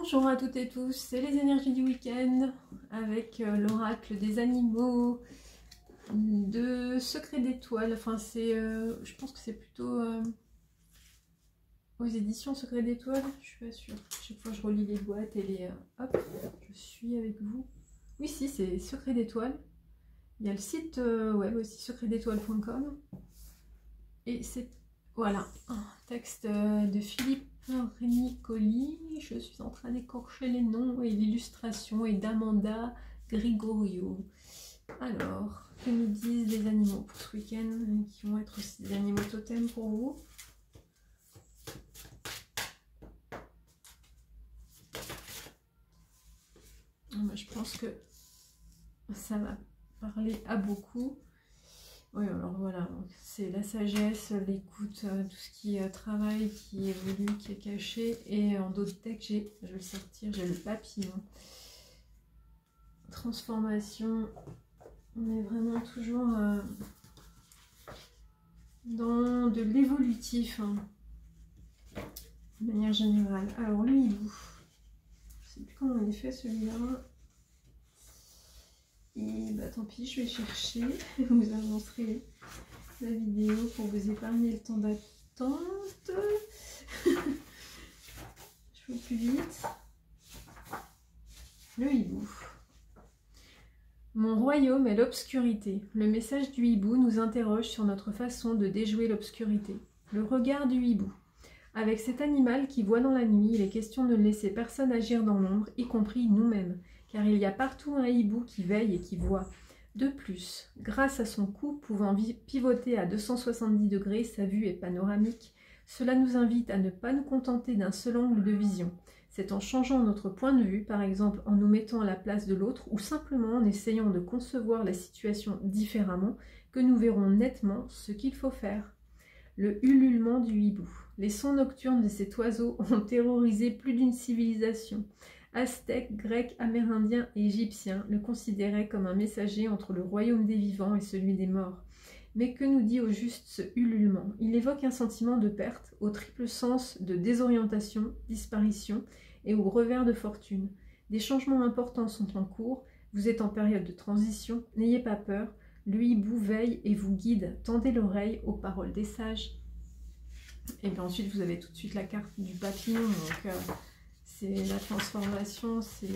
Bonjour à toutes et tous, c'est les énergies du week-end avec l'oracle des animaux de Secret d'étoiles. Enfin, c'est, je pense que c'est plutôt aux éditions Secret d'étoiles. Je suis pas sûre. Chaque fois, je relis les boîtes et les. Hop, je suis avec vous. Oui, si, c'est Secret d'étoiles. Il y a le site web aussi, secretdétoiles.com. Et c'est, voilà, un texte de Philippe Nicoli. Je suis en train d'écorcher les noms, et l'illustration est d'Amanda Grigorio. Alors, que nous disent les animaux pour ce week-end, qui vont être aussi des animaux totems pour vous? Je pense que ça va parler à beaucoup. Oui, alors voilà, c'est la sagesse, l'écoute, tout ce qui travaille, qui évolue, qui est caché. Et en d'autres decks, je vais le sortir, j'ai le papillon. Transformation, on est vraiment toujours dans de l'évolutif, hein, de manière générale. Alors le hibou, je sais plus comment il est fait celui-là. Et bah tant pis, je vais chercher, vous avancerez la vidéo pour vous épargner le temps d'attente. Je fais plus vite. Le hibou. Mon royaume est l'obscurité. Le message du hibou nous interroge sur notre façon de déjouer l'obscurité. Le regard du hibou. Avec cet animal qui voit dans la nuit, il est question de ne laisser personne agir dans l'ombre, y compris nous-mêmes, car il y a partout un hibou qui veille et qui voit. De plus, grâce à son cou pouvant pivoter à 270 degrés, sa vue est panoramique. Cela nous invite à ne pas nous contenter d'un seul angle de vision. C'est en changeant notre point de vue, par exemple en nous mettant à la place de l'autre, ou simplement en essayant de concevoir la situation différemment, que nous verrons nettement ce qu'il faut faire. Le ululement du hibou. Les sons nocturnes de cet oiseau ont terrorisé plus d'une civilisation. Aztèques, Grecs, Amérindiens et Égyptiens le considéraient comme un messager entre le royaume des vivants et celui des morts. Mais que nous dit au juste ce ululement? Il évoque un sentiment de perte, au triple sens de désorientation, disparition et au revers de fortune. Des changements importants sont en cours, vous êtes en période de transition, n'ayez pas peur, le hibou veille et vous guide, tendez l'oreille aux paroles des sages. Et bien ensuite vous avez tout de suite la carte du papillon, donc c'est la transformation, c'est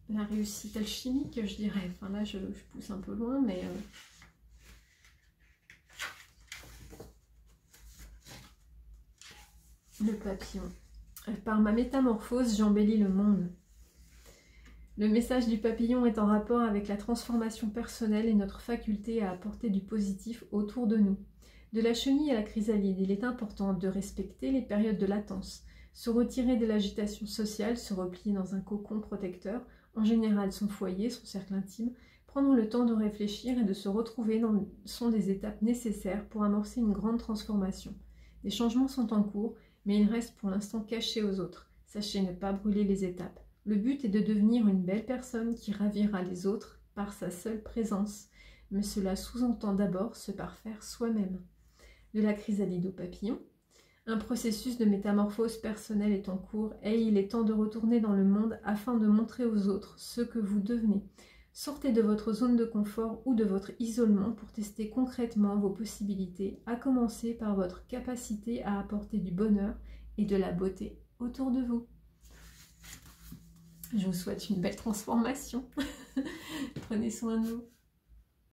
la réussite alchimique, je dirais. Enfin là je pousse un peu loin, mais... Le papillon. Par ma métamorphose, j'embellis le monde. Le message du papillon est en rapport avec la transformation personnelle et notre faculté à apporter du positif autour de nous. De la chenille à la chrysalide, il est important de respecter les périodes de latence, se retirer de l'agitation sociale, se replier dans un cocon protecteur, en général son foyer, son cercle intime, prendre le temps de réfléchir et de se retrouver sont des étapes nécessaires pour amorcer une grande transformation. Des changements sont en cours, mais ils restent pour l'instant cachés aux autres. Sachez ne pas brûler les étapes. Le but est de devenir une belle personne qui ravira les autres par sa seule présence, mais cela sous-entend d'abord se parfaire soi-même. De la chrysalide au papillon, un processus de métamorphose personnelle est en cours et il est temps de retourner dans le monde afin de montrer aux autres ce que vous devenez. Sortez de votre zone de confort ou de votre isolement pour tester concrètement vos possibilités, à commencer par votre capacité à apporter du bonheur et de la beauté autour de vous. Je vous souhaite une belle transformation. Prenez soin de vous.